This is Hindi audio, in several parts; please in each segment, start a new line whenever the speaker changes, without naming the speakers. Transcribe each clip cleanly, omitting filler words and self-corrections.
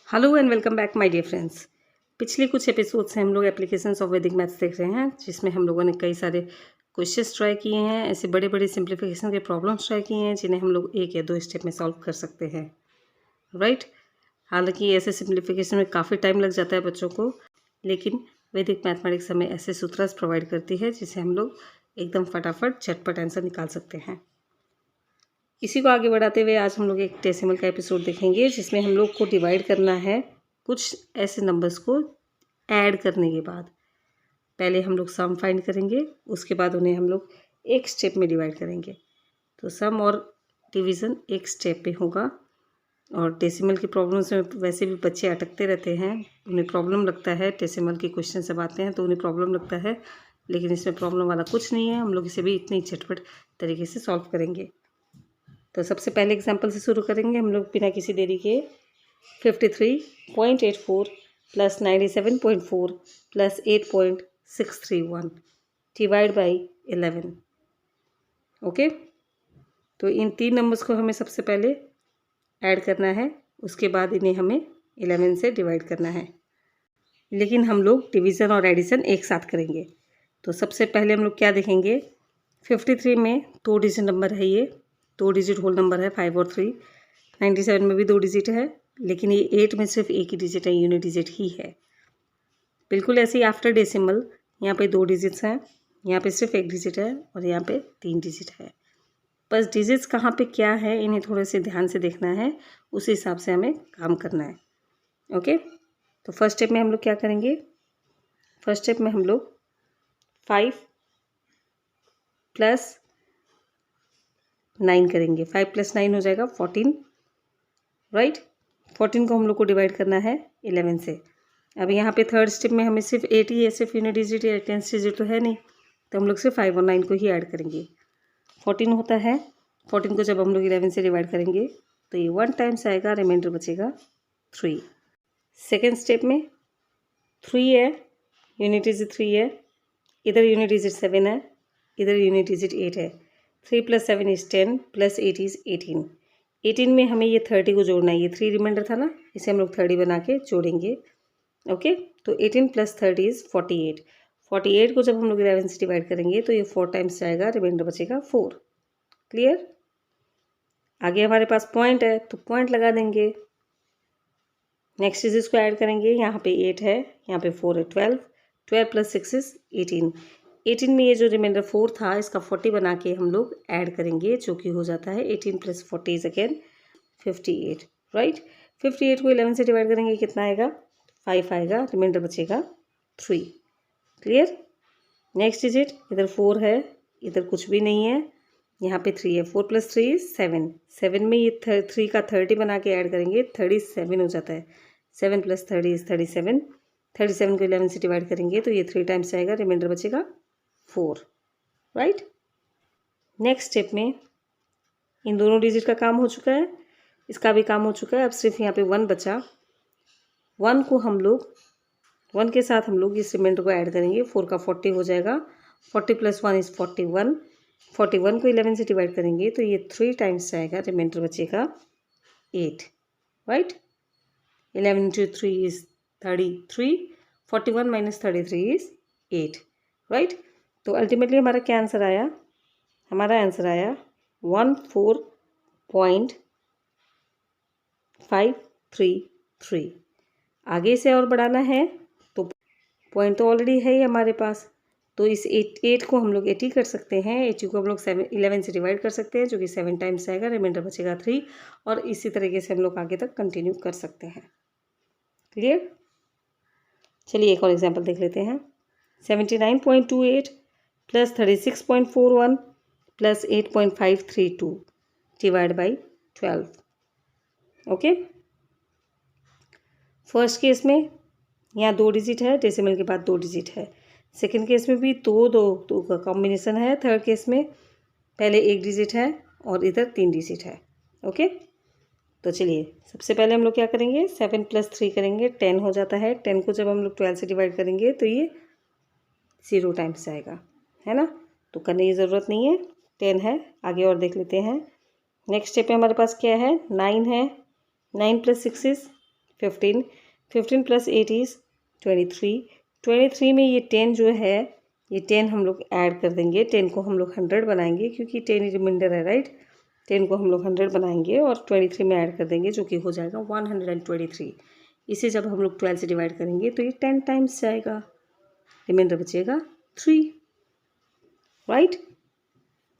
Hello and welcome back my dear friends. पिछले कुछ एपिसोड से हम लोग एप्लीकेशंस ऑफ वैदिक मैथ्स देख रहे हैं, जिसमें हम लोगों ने कई सारे क्वेश्चंस ट्राई किए हैं। ऐसे बड़े बड़े सिंप्लीफिकेशन के प्रॉब्लम्स ट्राई किए हैं जिन्हें हम लोग एक या दो स्टेप में सॉल्व कर सकते हैं, राइट। हालांकि ऐसे सिंप्लीफिकेशन में काफ़ी टाइम लग जाता है बच्चों को, लेकिन वैदिक मैथमेटिक्स हमें ऐसे सूत्रास प्रोवाइड करती है जिसे हम लोग एकदम फटाफट झटपट आंसर निकाल सकते हैं। इसी को आगे बढ़ाते हुए आज हम लोग एक डेसिमल का एपिसोड देखेंगे, जिसमें हम लोग को डिवाइड करना है कुछ ऐसे नंबर्स को ऐड करने के बाद। पहले हम लोग सम फाइंड करेंगे, उसके बाद उन्हें हम लोग एक स्टेप में डिवाइड करेंगे। तो सम और डिवीज़न एक स्टेप पे होगा। और डेसिमल की प्रॉब्लम्स में वैसे भी बच्चे अटकते रहते हैं, उन्हें प्रॉब्लम लगता है। डेसिमल के क्वेश्चन सब आते हैं तो उन्हें प्रॉब्लम लगता है, लेकिन इसमें प्रॉब्लम वाला कुछ नहीं है। हम लोग इसे भी इतनी झटपट तरीके से सॉल्व करेंगे। तो सबसे पहले एग्जांपल से शुरू करेंगे हम लोग बिना किसी देरी के। 53.84 plus 97.4 plus 8.631 divide by 11। Okay, तो इन तीन नंबर्स को हमें सबसे पहले ऐड करना है, उसके बाद इन्हें हमें 11 से डिवाइड करना है। लेकिन हम लोग डिवीज़न और एडिशन एक साथ करेंगे। तो सबसे पहले हम लोग क्या देखेंगे, 53 में 2 डिजिट नंबर है, ये 2 डिजिट होल नंबर है 5 और 3। 97 में भी 2 डिजिट है, लेकिन ये 8 में सिर्फ एक ही डिजिट है, यूनिट डिजिट ही है। बिल्कुल ऐसे ही आफ्टर डेसिमल यहाँ पे 2 डिजिट्स हैं, यहाँ पे सिर्फ एक डिजिट है और यहाँ पे 3 डिजिट है। बस डिजिट्स कहाँ पे क्या है इन्हें थोड़े से ध्यान से देखना है, उस हिसाब से हमें काम करना है। ओके, तो फर्स्ट स्टेप में हम लोग क्या करेंगे, फर्स्ट स्टेप में हम लोग 5 प्लस 9 करेंगे। 5 प्लस 9 हो जाएगा 14, राइट। 14 को हम लोग को डिवाइड करना है 11 से। अब यहाँ पे थर्ड स्टेप में हमें सिर्फ 8 ही है, सिर्फ यूनिट डिजिट या 10th डिजिट तो है नहीं, तो हम लोग सिर्फ 5 और 9 को ही ऐड करेंगे। 14 होता है, 14 को जब हम लोग 11 से डिवाइड करेंगे तो ये 1 टाइम्स आएगा, रिमाइंडर बचेगा 3। सेकेंड स्टेप में 3 है, यूनिट डिजिट 3 है, इधर यूनिट डिजिट 7 है, इधर यूनिट डिजिट 8 है। 3 प्लस 7 इज़ 10 प्लस 8 इज़ 18। 18 में हमें ये 30 को जोड़ना है, ये 3 रिमाइंडर था ना, इसे हम लोग 30 बना के जोड़ेंगे। ओके, तो 18 प्लस 30 इज़ 48। 48 को जब हम लोग 11 से डिवाइड करेंगे तो ये 4 टाइम्स जाएगा, रिमाइंडर बचेगा 4। क्लियर। आगे हमारे पास पॉइंट है तो पॉइंट लगा देंगे। नेक्स्ट चीज़ इसको ऐड करेंगे, यहाँ पे 8 है, यहाँ पे 4 है, 12। 12 प्लस 6 इज़ 18। 18 में ये जो रिमाइंडर 4 था इसका 40 बना के हम लोग ऐड करेंगे, जो कि हो जाता है 18 प्लस 40 इज अगेन 58, राइट। 58 को 11 से डिवाइड करेंगे, कितना आएगा, 5 आएगा, रिमाइंडर बचेगा 3। क्लियर। नेक्स्ट डिजिट, इधर 4 है, इधर कुछ भी नहीं है, यहाँ पे 3 है। 4 प्लस 3 इज 7। 7 में ये 3 का 30 बना के ऐड करेंगे, 37 हो जाता है। 7 प्लस 30 इज 37। 37 को 11 से डिवाइड करेंगे तो ये 3 टाइम्स आएगा, रिमाइंडर बचेगा 4, राइट। नेक्स्ट स्टेप में इन दोनों डिजिट का काम हो चुका है, इसका भी काम हो चुका है। अब सिर्फ यहाँ पे 1 बचा। 1 को हम लोग 1 के साथ हम लोग इस रिमाइंडर को ऐड करेंगे, 4 का 40 हो जाएगा। 40 प्लस 1 इज़ 41। 41 को 11 से डिवाइड करेंगे तो ये 3 टाइम्स जाएगा, रिमाइंडर बचेगा 8, right. 11 into 3 is 33। 41 minus 33 is 8, right. तो अल्टीमेटली हमारा क्या आंसर आया, हमारा आंसर आया 14.533। आगे इसे और बढ़ाना है तो पॉइंट तो ऑलरेडी है ही हमारे पास, तो इस 8 को हम लोग 80 कर सकते हैं। 80 को हम लोग 11 से डिवाइड कर सकते हैं, जो कि 7 टाइम्स आएगा, रिमाइंडर बचेगा 3। और इसी तरीके से हम लोग आगे तक कंटिन्यू कर सकते हैं। क्लियर। चलिए एक और एग्जांपल देख लेते हैं। 79.28 plus 36.41 plus 8.532 divide by 12। Okay, first case में यहाँ 2 डिजिट है, डेसिमल के बाद 2 डिजिट है। सेकेंड केस में भी 2 का कॉम्बिनेशन है। थर्ड केस में पहले 1 डिजिट है और इधर 3 डिजिट है। ओके, तो चलिए सबसे पहले हम लोग क्या करेंगे, 7 प्लस 3 करेंगे, 10 हो जाता है। 10 को जब हम लोग 12 से डिवाइड करेंगे तो ये 0 टाइम्स आएगा, है ना, तो करने की ज़रूरत नहीं है, 10 है। आगे और देख लेते हैं। नेक्स्ट स्टेप में हमारे पास क्या है, 9 है। 9 प्लस 6 इज़ 15, 15 प्लस 8 इज़ 23, 23 में ये 10 जो है, ये 10 हम लोग ऐड कर देंगे, 10 को हम लोग 100 बनाएंगे क्योंकि 10 रिमाइंडर है, राइट। 10 को हम लोग 100 बनाएंगे और 23 में ऐड कर देंगे जो कि हो जाएगा 123। इसे जब हम लोग 12 से डिवाइड करेंगे तो ये 10 टाइम्स जाएगा, रिमाइंडर बचेगा 3, राइट।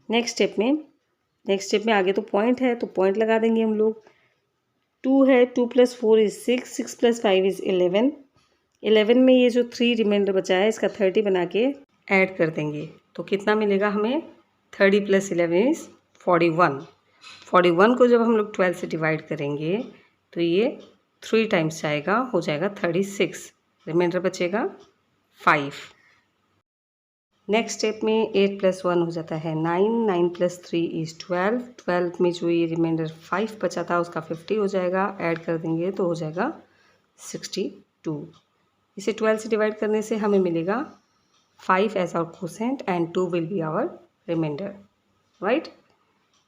नेक्स्ट स्टेप में आगे तो पॉइंट है तो पॉइंट लगा देंगे हम लोग। 2 है, 2 प्लस 4 इज़ 6, 6 प्लस 5 इज़ 11, 11 में ये जो 3 रिमाइंडर बचा है इसका 30 बना के ऐड कर देंगे तो कितना मिलेगा हमें, 30 प्लस 11 इज़ 41, 41 को जब हम लोग 12 से डिवाइड करेंगे तो ये 3 टाइम्स जाएगा, हो जाएगा 36, रिमाइंडर बचेगा 5। नेक्स्ट स्टेप में 8 प्लस 1 हो जाता है 9, 9 प्लस 3 इज़ 12, 12 में जो ये रिमाइंडर 5 बचा था उसका 50 हो जाएगा, ऐड कर देंगे तो हो जाएगा 62। इसे 12 से डिवाइड करने से हमें मिलेगा 5 as our quotient and 2 will be our remainder, right.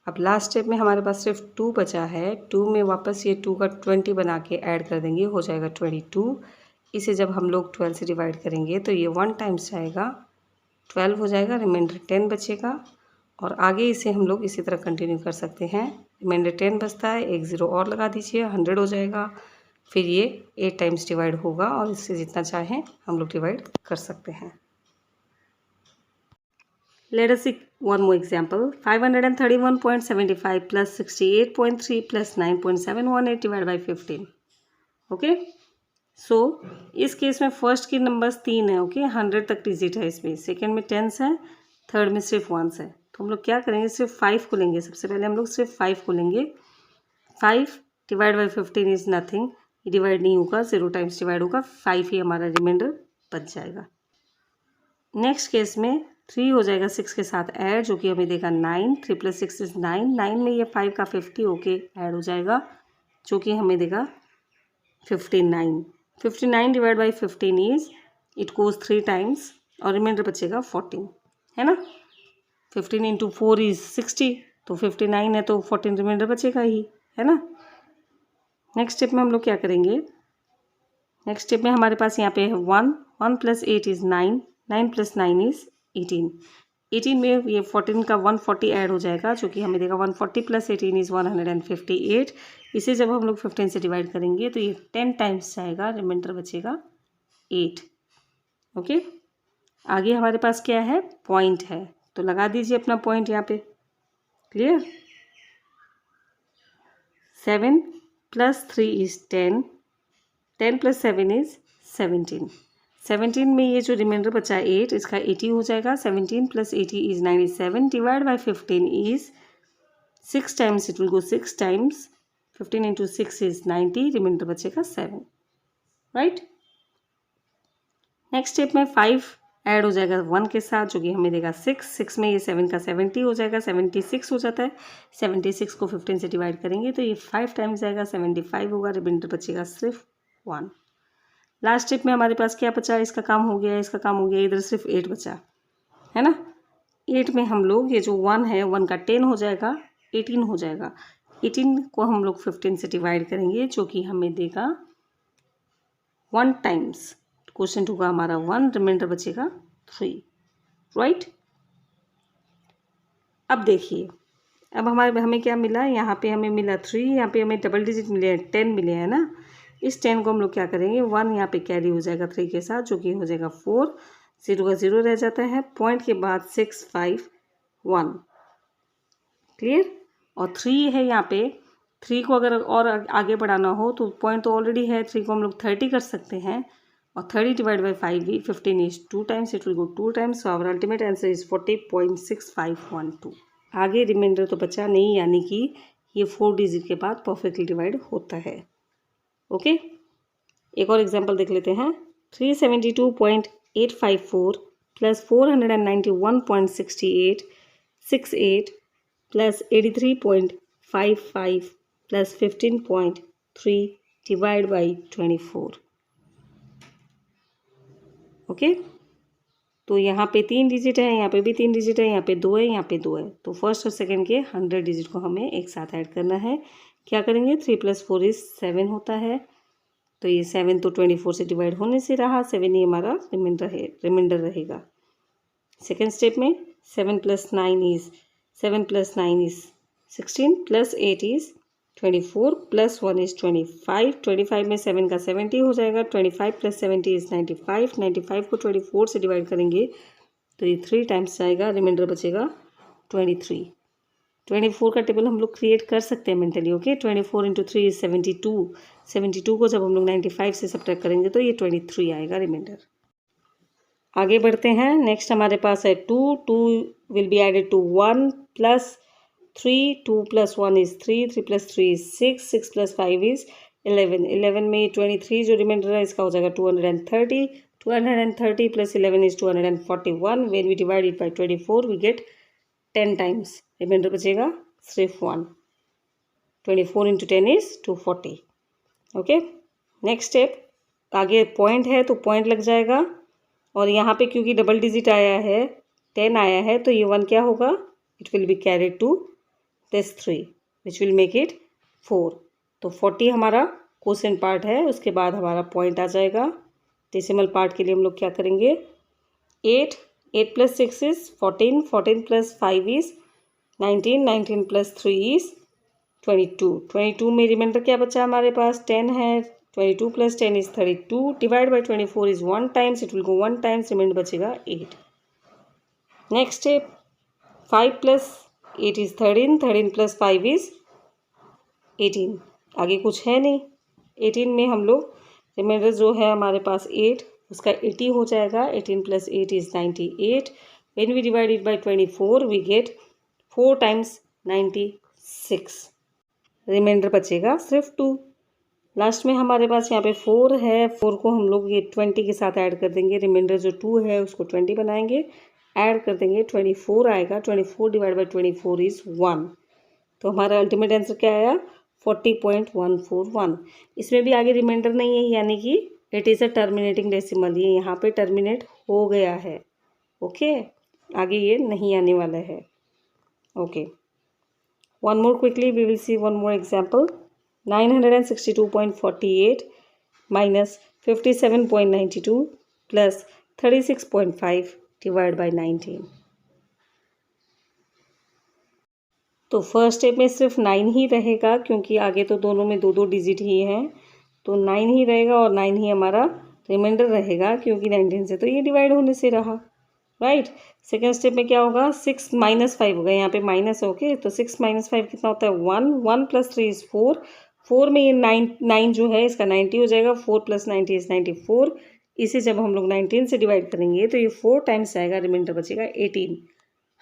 अब लास्ट स्टेप में हमारे पास सिर्फ 2 बचा है, 2 में वापस ये 2 का 20 बना के ऐड कर देंगे, हो जाएगा 22। इसे जब हम लोग 12 से डिवाइड करेंगे तो ये 1 टाइम्स जाएगा, 12 हो जाएगा, रिमाइंडर 10 बचेगा और आगे इसे हम लोग इसी तरह कंटिन्यू कर सकते हैं। रिमाइंडर 10 बचता है, एक 0 और लगा दीजिए, 100 हो जाएगा, फिर ये 8 टाइम्स डिवाइड होगा और इससे जितना चाहें हम लोग डिवाइड कर सकते हैं। Let us see one more example. 531.75 plus 68.3 plus 9.718 divided by 15. Okay? So, इस केस में फर्स्ट के नंबर्स 3 है, ओके, 100 तक डिजिट है इसमें, सेकेंड में 10 है, थर्ड में सिर्फ 1 है। तो हम लोग क्या करेंगे, सिर्फ 5 को लेंगे, सबसे पहले हम लोग सिर्फ 5 को लेंगे। 5 डिवाइड बाई 15 इज़ नथिंग, ये डिवाइड नहीं होगा, 0 टाइम्स डिवाइड होगा, 5 ही हमारा रिमाइंडर बच जाएगा। नेक्स्ट केस में 3 हो जाएगा 6 के साथ ऐड, जो कि हमें देगा 9, 3 प्लस 6 इज़ 9, 9 में ये 5 का 50 होके ऐड हो जाएगा, जो कि हमें देगा 59। 59 divide by 15 is, it goes 3 times और रिमाइंडर बचेगा 14, है ना। 15 इंटू 4 इज़ 60, तो 59 है तो 14 रिमाइंडर बचेगा ही, है ना। नेक्स्ट स्टेप में हम लोग क्या करेंगे, नेक्स्ट स्टेप में हमारे पास यहाँ पे है 1, 1 प्लस 8 इज़ 9, 9 प्लस 9 इज़ 18, 18 में ये 14 का 140 ऐड हो जाएगा, जो कि हमें देगा 140 प्लस 18 इज़ 158। इसे जब हम लोग 15 से डिवाइड करेंगे तो ये 10 टाइम्स जाएगा, रिमाइंडर बचेगा 8, ओके। आगे हमारे पास क्या है, पॉइंट है, तो लगा दीजिए अपना पॉइंट यहाँ पे, clear. 7 plus 3 is 10, 10 plus 7 is 17, 17 में ये जो रिमाइंडर बचा 8, इसका 80 हो जाएगा, 17 plus 80 is 97 divide by 15 is 6 times, it will go 6 times, 15 into 6 is 90, remainder बचेगा 7, राइट। नेक्स्ट स्टेप में 5 ऐड हो जाएगा 1 के साथ, जो कि हमें देगा 6, 6 में ये 7 का 70 हो जाएगा, 76 हो जाता है, 76 को 15 से डिवाइड करेंगे तो ये 5 टाइम्स जाएगा, 75 होगा, रिमाइंडर बचेगा सिर्फ 1। लास्ट स्टेप में हमारे पास क्या बचा, इसका काम हो गया, इसका काम हो गया, इधर सिर्फ 8 बचा, है ना। 8 में हम लोग ये जो 1 है, 1 का 10 हो जाएगा, 18 हो जाएगा, 18 को हम लोग 15 से डिवाइड करेंगे, जो कि हमें देगा 1 टाइम्स, क्वेश्चन होगा हमारा 1, रिमाइंडर बचेगा 3, राइट। अब देखिए, अब हमें क्या मिला, यहाँ पे हमें मिला 3, यहाँ पे हमें डबल डिजिट मिले हैं, 10 मिले हैं ना। इस 10 को हम लोग क्या करेंगे, 1 यहाँ पे कैरी हो जाएगा 3 के साथ, जो कि हो जाएगा 4, 0 का 0 रह जाता है, पॉइंट के बाद 6, 5, 1, क्लियर। और 3 है यहाँ पे, 3 को अगर और आगे बढ़ाना हो तो पॉइंट तो ऑलरेडी है, 3 को हम लोग 30 कर सकते हैं, और 30 डिवाइड बाई 5 भी 15 is 2 times, it will go 2 times, so our ultimate answer is 40.6512। आगे रिमाइंडर तो बचा नहीं, यानी कि ये 4 डिजिट के बाद परफेक्टली डिवाइड होता है, ओके। एक और एग्जांपल देख लेते हैं, 372.854 plus 491.68 plus 83.55 plus 15.3 divide by 24, okay. तो यहाँ पे 3 डिजिट है, यहाँ पे भी 3 डिजिट है, यहाँ पे 2 है, यहाँ पे 2 है, तो फर्स्ट और सेकंड के 100 डिजिट को हमें एक साथ ऐड करना है। क्या करेंगे, 3 प्लस 4 इज 7 होता है, तो ये 7 तो 24 से डिवाइड होने से रहा, 7 ही हमारा रिमाइंडर रहेगा। सेकेंड स्टेप में 7 + 9 इज़ 16 + 8 इज़ 24 + 1 इज़ 25। 25 में 7 का 70 हो जाएगा। 25 + 70 इज़ 95। 95 को 24 से डिवाइड करेंगे तो ये 3 टाइम्स जाएगा, रिमाइंडर बचेगा 23। 24 का टेबल हम लोग क्रिएट कर सकते हैं मेंटली। Okay, 24 × 3 is 72। 72 को जब हम लोग 95 से सब्ट्रैक्ट करेंगे तो ये 23 आएगा रिमाइंडर। आगे बढ़ते हैं। नेक्स्ट हमारे पास है 2 will be added to 1 + 3। 2 + 1 is 3, 3 + 3 is 6, 6 + 5 is 11। 11 में 23 जो रिमाइंडर है इसका हो जाएगा 230। 230 + 11 is 241। When we divide it by 24 we get 10 times, remainder बचेगा सिर्फ 1। 24 × 10 इज 240। ओके, नेक्स्ट स्टेप, आगे पॉइंट है तो पॉइंट लग जाएगा, और यहाँ पे क्योंकि डबल डिजिट आया है, 10 आया है, तो ये 1 क्या होगा, it will be carried to this 3 which will make it 4। तो 40 हमारा क्वोशिएंट पार्ट है, उसके बाद हमारा पॉइंट आ जाएगा। डेसिमल पार्ट के लिए हम लोग क्या करेंगे, 8 + 6 इज 14, 14 + 5 इज 19, 19 + 3 इज 22। 22 में रिमाइंडर क्या बचा हमारे पास, 10 है। 22 + 10 is 32। Divide by 24 is 1 times, it will go 1 times, remainder बचेगा 8। Next step, 5 + 8 is 13, 13 + 5 is 18। आगे कुछ है नहीं। 18 में हम लोग रिमाइंडर जो है हमारे पास 8, उसका 80 हो जाएगा। 18 + 8 is 98। When we divide it by 24 we get 4 times 96, remainder बचेगा सिर्फ 2। लास्ट में हमारे पास यहाँ पे 4 है। 4 को हम लोग ये 20 के साथ ऐड कर देंगे। रिमाइंडर जो 2 है उसको 20 बनाएंगे, ऐड कर देंगे, 24 आएगा। 24 डिवाइड बाय 24 इज 1। तो हमारा अल्टीमेट आंसर क्या आया, 40.141। इसमें भी आगे रिमाइंडर नहीं है, यानी कि it is a terminating decimal, ये यहाँ पे टर्मिनेट हो गया है। ओके, आगे ये नहीं आने वाला है। Okay, one more quickly we will see one more example. 962.48 minus 57.92 plus 36.5 divide by 19। तो फर्स्ट स्टेप में सिर्फ 9 ही रहेगा, क्योंकि आगे तो दोनों में 2 डिजिट ही हैं, तो 9 ही रहेगा और 9 ही हमारा रिमाइंडर रहेगा, क्योंकि 19 से तो ये डिवाइड होने से रहा, राइट। सेकेंड स्टेप में क्या होगा, 6 - 5 होगा, यहाँ पे माइनस, ओके। तो 6 - 5 कितना होता है, 1। 1 + 3 इज 4। 4 में ये 9 जो है इसका 90 हो जाएगा। 4 + 90 इज 94। इसे जब हम लोग 19 से डिवाइड करेंगे तो ये 4 टाइम्स आएगा, रिमाइंडर बचेगा 18।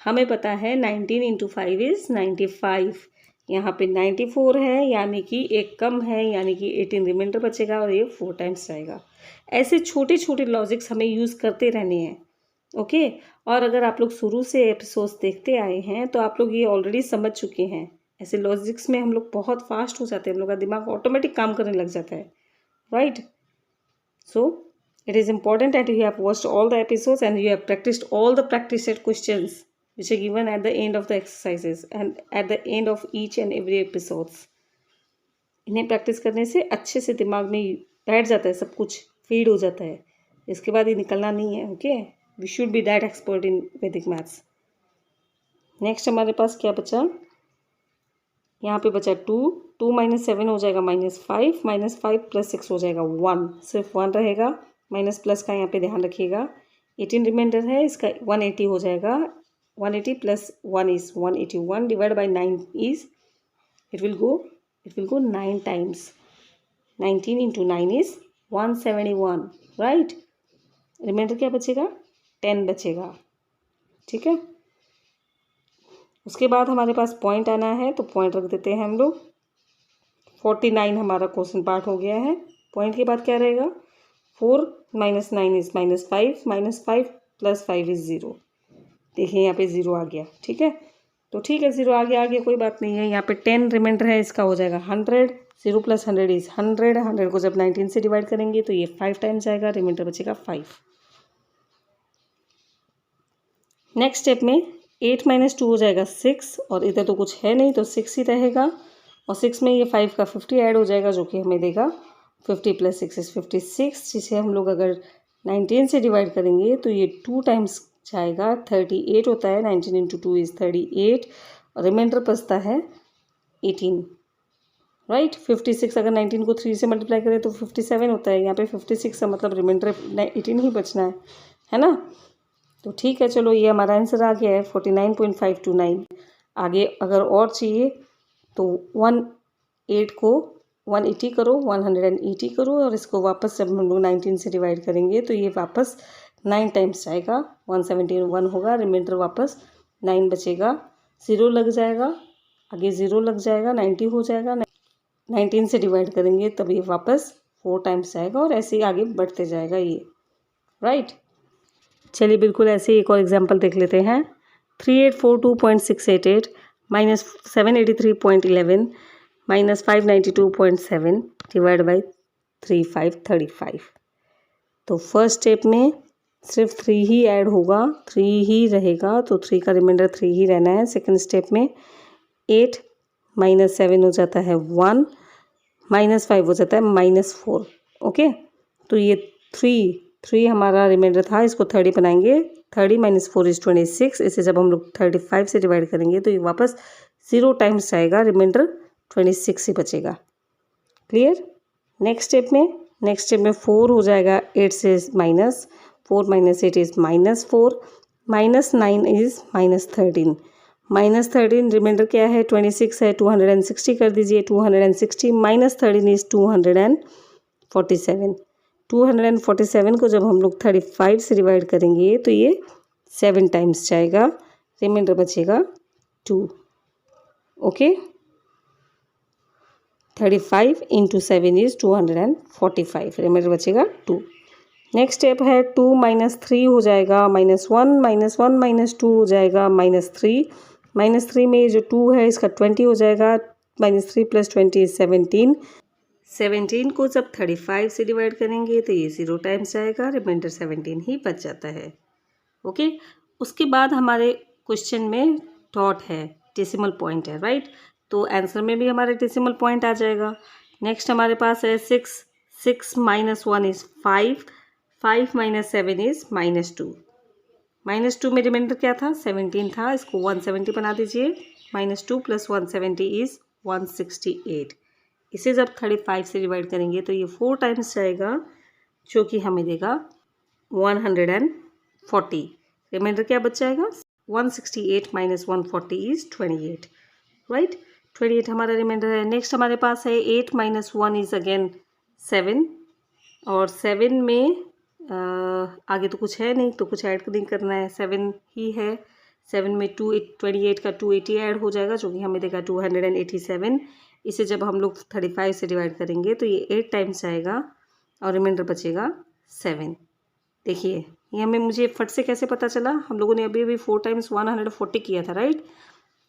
हमें पता है 19 × 5 इज़ 95। यहाँ पे 94 है, यानी कि एक कम है, यानी कि 18 रिमाइंडर बचेगा और ये 4 टाइम्स आएगा। ऐसे छोटे छोटे लॉजिक्स हमें यूज़ करते रहने हैं, ओके। और अगर आप लोग शुरू से एपिसोड्स देखते आए हैं तो आप लोग ये ऑलरेडी समझ चुके हैं। ऐसे लॉजिक्स में हम लोग बहुत फास्ट हो जाते हैं, हम लोग का दिमाग ऑटोमेटिक काम करने लग जाता है, right. So it is important that you have watched all the episodes and you have practiced all the practice set questions which are given at the end of the exercises and at the end of each and every episodes. इन्हें प्रैक्टिस करने से अच्छे से दिमाग में बैठ जाता है, सब कुछ फीड हो जाता है, इसके बाद ये निकलना नहीं है, okay. We should be that expert in Vedic maths. Next हमारे पास क्या बचा, यहाँ पे बचा 2 - 7 हो जाएगा -5, -5 + 6 हो जाएगा 1, सिर्फ 1 रहेगा, माइनस प्लस का यहाँ पे ध्यान रखिएगा। 18 रिमाइंडर है, इसका 180 हो जाएगा। 180 + 1 is 181 divide by 9 is it will go 9 times. 19 × 9 is 171, right. Remainder क्या बचेगा, 10 बचेगा, ठीक है। उसके बाद हमारे पास पॉइंट आना है, तो पॉइंट रख देते हैं हम लोग। 49 हमारा क्वेश्चन पार्ट हो गया है। पॉइंट के बाद क्या रहेगा, 4 - 9 इज -5, -5 + 5 इज 0। देखिए यहाँ पे 0 आ गया, ठीक है। तो ठीक है, 0 आ गया, आगे कोई बात नहीं है। यहाँ पे 10 रिमाइंडर है, इसका हो जाएगा 100। 0 + 100 इज 100। 100 को जब 19 से डिवाइड करेंगे तो ये 5 टाइम्स आएगा, रिमाइंडर बचेगा 5। नेक्स्ट स्टेप में 8 - 2 हो जाएगा 6, और इधर तो कुछ है नहीं तो 6 ही रहेगा, और 6 में ये 5 का 50 ऐड हो जाएगा, जो कि हमें देगा 50 + 6 इज़ 56, जिसे हम लोग अगर 19 से डिवाइड करेंगे तो ये 2 टाइम्स जाएगा, 38 होता है। 19 × 2 इज़ 38 और रिमाइंडर बचता है 18, राइट। 56 अगर 19 को 3 से मल्टीप्लाई करें तो 57 होता है। यहाँ पे 56 का मतलब रिमाइंडर 18 ही बचना है ना। तो ठीक है, चलो ये हमारा आंसर आ गया है 49.529। आगे अगर और चाहिए तो 18 को 180 करो, 180 करो और इसको वापस जब हम लोग 19 से डिवाइड करेंगे तो ये वापस 9 टाइम्स जाएगा। 171 होगा, रिमाइंडर वापस 9 बचेगा, 0 लग जाएगा, आगे 0 लग जाएगा, 90 हो जाएगा। 19 से डिवाइड करेंगे तब ये वापस 4 टाइम्स जाएगा और ऐसे ही आगे बढ़ते जाएगा ये, राइट। चलिए बिल्कुल ऐसे ही एक और एग्जांपल देख लेते हैं। 3842.688 माइनस 783.11 माइनस 592.7 डिवाइड बाई 3535। तो फर्स्ट स्टेप में सिर्फ 3 ही ऐड होगा, 3 ही रहेगा, तो 3 का रिमाइंडर 3 ही रहना है। सेकंड स्टेप में 8 माइनस 7 हो जाता है 1, माइनस 5 हो जाता है -4। ओके, तो ये 3 हमारा रिमाइंडर था, इसको 30 बनाएंगे। 30 - 4 इज़ 26। इसे जब हम लोग 35 से डिवाइड करेंगे तो ये वापस 0 टाइम्स जाएगा, रिमाइंडर 26 ही बचेगा। क्लियर। नेक्स्ट स्टेप में 4 हो जाएगा 8 से माइनस, 4 - 8 इज़ -4, -9 इज़ -13, -13 रिमाइंडर क्या है 26 है, 260 कर दीजिए। 260 - 13 इज़ 247। 247 को जब हम लोग 35 से डिवाइड करेंगे तो ये 7 टाइम्स जाएगा, रिमाइंडर बचेगा 2। ओके, 35 × 7 इज़ 245, रिमाइंडर बचेगा 2। नेक्स्ट स्टेप है 2 - 3 हो जाएगा, -1 -1 - 2 हो जाएगा -3। -3 में जो 2 है इसका 20 हो जाएगा, -3 + 20 इज़ 17। 17 को जब 35 से डिवाइड करेंगे तो ये 0 टाइम्स जाएगा, रिमाइंडर 17 ही बच जाता है। ओके, उसके बाद हमारे क्वेश्चन में डॉट है, डेसिमल पॉइंट है, राइट। तो आंसर में भी हमारे डेसिमल पॉइंट आ जाएगा। नेक्स्ट हमारे पास है 6 - 1 इज़ 5, 5 - 7 इज़ -2। -2 में रिमाइंडर क्या था 17 था, इसको 170 बना दीजिए। -2 + 170 इज़ 168। इसे जब 35 से डिवाइड करेंगे तो ये 4 टाइम्स जाएगा, जो कि हमें देगा 140। रिमाइंडर क्या बच जाएगा 168 - 140 इज़ 28, राइट। 28 हमारा रिमाइंडर है। नेक्स्ट हमारे पास है 8 - 1 इज़ अगेन 7, और 7 में आगे तो कुछ है नहीं, तो कुछ ऐड नहीं करना है, 7 ही है। 7 में 28 का 280 ऐड हो जाएगा, जो कि हमें देगा 287। इसे जब हम लोग 35 से डिवाइड करेंगे तो ये 8 टाइम्स आएगा और रिमाइंडर बचेगा 7। देखिए ये हमें मुझे फट से कैसे पता चला, हम लोगों ने अभी 4 टाइम्स 140 किया था, राइट।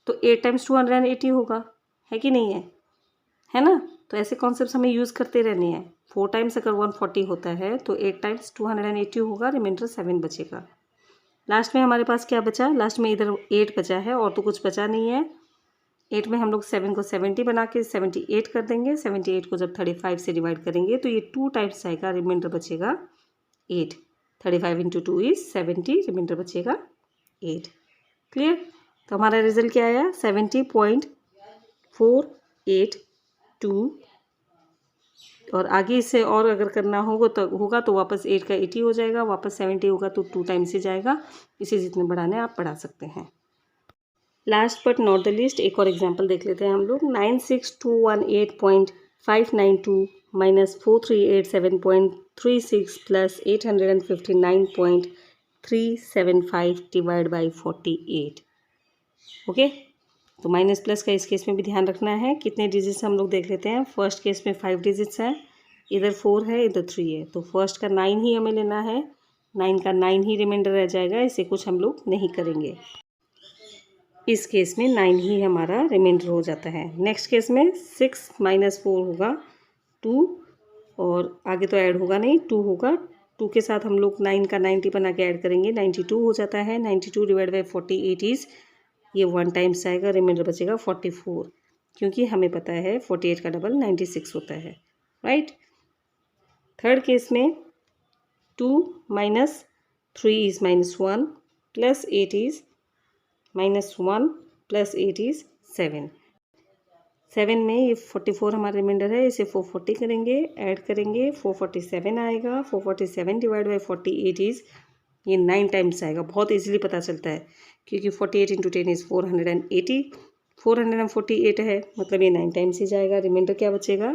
तो 8 टाइम्स 280 होगा, है कि नहीं है ना। तो ऐसे कॉन्सेप्ट्स हमें यूज़ करते रहने हैं। 4 टाइम्स अगर 140 होता है तो 8 टाइम्स 280 होगा, रिमाइंडर 7 बचेगा। लास्ट में हमारे पास क्या बचा, लास्ट में इधर 8 बचा है और तो कुछ बचा नहीं है। 8 में हम लोग 7 को 70 बना के 78 कर देंगे। 78 को जब 35 से डिवाइड करेंगे तो ये 2 टाइम्स आएगा, रिमाइंडर बचेगा 8। 35 × 2 इज़ 70, रिमाइंडर बचेगा 8। क्लियर। तो हमारा रिजल्ट क्या आया 70.482, और आगे इससे और अगर करना होगा तो वापस 8 का 80 हो जाएगा, वापस 70 होगा तो 2 टाइम्स ही जाएगा। इसे जितने बढ़ाने आप बढ़ा सकते हैं। Last but not the least एक और एग्जांपल देख लेते हैं हम लोग। 96218.592 - 4387.36 + 859.375 डिवाइड बाई 48। ओके, तो माइनस प्लस का इस केस में भी ध्यान रखना है। कितने डिजिट्स हम लोग देख लेते हैं। फर्स्ट केस में 5 डिजिट्स हैं, इधर 4 है, इधर 3 है, तो फर्स्ट का 9 ही हमें लेना है। 9 का 9 ही रिमाइंडर रह जाएगा, इसे कुछ हम लोग नहीं करेंगे। इस केस में 9 ही हमारा रिमाइंडर हो जाता है। नेक्स्ट केस में 6 - 4 होगा 2, और आगे तो ऐड होगा नहीं, 2 होगा। 2 के साथ हम लोग 9 का 90 बना के ऐड करेंगे, 92 हो जाता है। 92 डिवाइड बाई 48 इज़, ये 1 टाइम्स आएगा, रिमाइंडर बचेगा 44, क्योंकि हमें पता है 48 का डबल 96 होता है, राइट। थर्ड केस में 2 minus 3 is -1 plus 8 is -1 plus 8 is 7। 7 में ये 44 हमारा रिमाइंडर है, इसे 440 करेंगे, ऐड करेंगे 447 आएगा। 447 डिवाइड बाई 48 इज़ ये 9 टाइम्स आएगा। बहुत इजीली पता चलता है क्योंकि 48 इंटू 10 इज़ 480। 448 है मतलब ये 9 टाइम्स ही जाएगा। रिमाइंडर क्या बचेगा?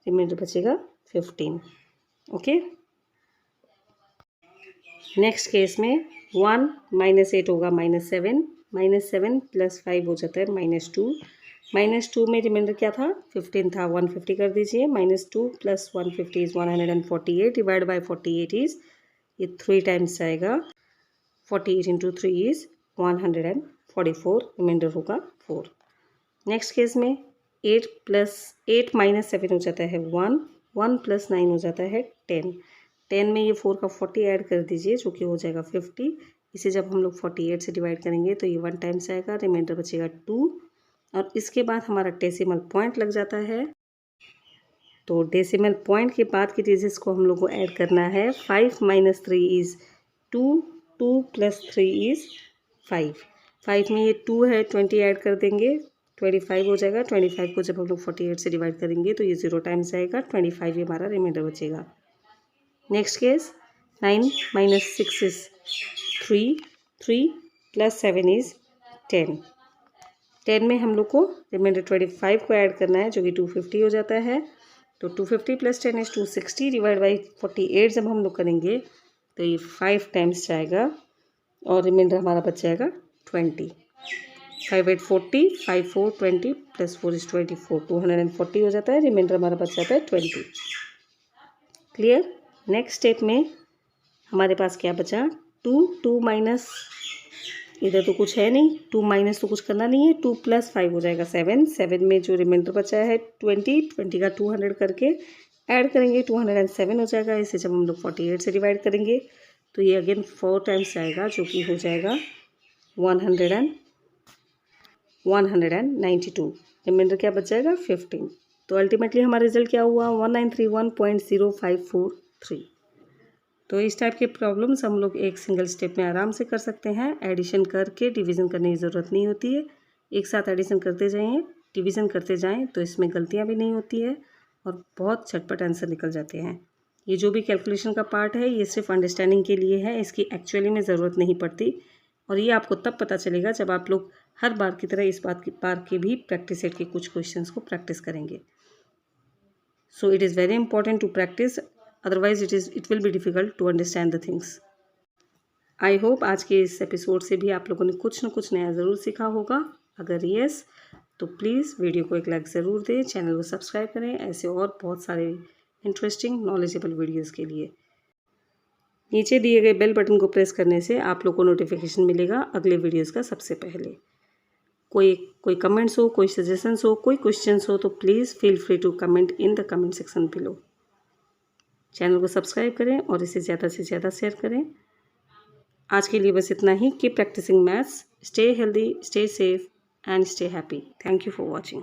रिमाइंडर बचेगा 15। ओके, नेक्स्ट केस में 1 -8 होगा -7, -7 + 5 हो जाता है -2। -2 में रिमाइंडर क्या था? 15 था, 150 कर दीजिए। -2 + 150 इज़ 148 डिवाइड बाई 48 इज़ ये 3 टाइम्स आएगा। 48 इंटू 3 इज़ 144, रिमाइंडर होगा 4। नेक्स्ट केस में 8 - 7 हो जाता है 1, 1 + 9 हो जाता है 10। 10 में ये 4 का 40 ऐड कर दीजिए जो कि हो जाएगा 50। इसे जब हम लोग 48 से डिवाइड करेंगे तो ये 1 टाइम्स आएगा, रिमाइंडर बचेगा 2। और इसके बाद हमारा डेसिमल पॉइंट लग जाता है। तो डेसिमल पॉइंट के बाद की डिजिट्स को हम लोग को ऐड करना है। 5 - 3 इज़ 2, 2 + 3 इज़ 5। 5 में ये 2 है, 20 ऐड कर देंगे, 25 हो जाएगा। 25 को जब हम लोग 48 से डिवाइड करेंगे तो ये 0 टाइम्स आएगा, 25 ही हमारा रिमाइंडर बचेगा। Next case 9 - 6 is 3, 3 + 7 is 10। 10 में हम लोग को रिमाइंडर 25 को ऐड करना है जो कि 250 हो जाता है। तो 250 + 10 इज़ 260 डिवाइड बाई 48 जब हम लोग करेंगे तो ये 5 टाइम्स जाएगा और रिमाइंडर हमारा बच जाएगा 20। 5 8 40, 5 4 20 + 4 इज़ 24, 240 हो जाता है, रिमाइंडर हमारा बच जाता है 20। क्लियर। नेक्स्ट स्टेप में हमारे पास क्या बचा? 2 माइनस, इधर तो कुछ है नहीं, 2 माइनस तो कुछ करना नहीं है। 2 + 5 हो जाएगा 7। 7 में जो रिमाइंडर बचा है 20 का 200 करके ऐड करेंगे, 207 हो जाएगा। इसे जब हम लोग 48 से डिवाइड करेंगे तो ये अगेन 4 टाइम्स आएगा जो कि हो जाएगा 192। रिमाइंडर क्या बच जाएगा? 15। तो अल्टीमेटली हमारा रिजल्ट क्या हुआ? 1931.0543। तो इस टाइप के प्रॉब्लम्स हम लोग एक सिंगल स्टेप में आराम से कर सकते हैं। एडिशन करके डिवीज़न करने की ज़रूरत नहीं होती है। एक साथ एडिशन करते जाएं, डिवीज़न करते जाएं तो इसमें गलतियां भी नहीं होती है और बहुत झटपट आंसर निकल जाते हैं। ये जो भी कैलकुलेशन का पार्ट है ये सिर्फ अंडरस्टैंडिंग के लिए है, इसकी एक्चुअली में ज़रूरत नहीं पड़ती। और ये आपको तब पता चलेगा जब आप लोग हर बार की तरह इस बार के भी प्रैक्टिस सेट के कुछ क्वेश्चंस को प्रैक्टिस करेंगे। So it is very important to practice, otherwise it will be difficult to understand the things. I hope आज के इस एपिसोड से भी आप लोगों ने कुछ न कुछ नया ज़रूर सीखा होगा। अगर यस तो प्लीज़ वीडियो को एक लाइक ज़रूर दें, चैनल को सब्सक्राइब करें ऐसे और बहुत सारे इंटरेस्टिंग नॉलेजेबल वीडियोस के लिए। नीचे दिए गए बेल बटन को प्रेस करने से आप लोग को नोटिफिकेशन मिलेगा अगले वीडियोज़ का सबसे पहले। कोई कमेंट्स हो, कोई सजेशंस हो, कोई क्वेश्चंस हो तो please feel free to comment in the comment section below. Channel को सब्सक्राइब करें और इसे ज़्यादा से ज़्यादा शेयर करें। आज के लिए बस इतना ही। Keep practising maths, stay healthy, stay safe and stay happy. Thank you for watching.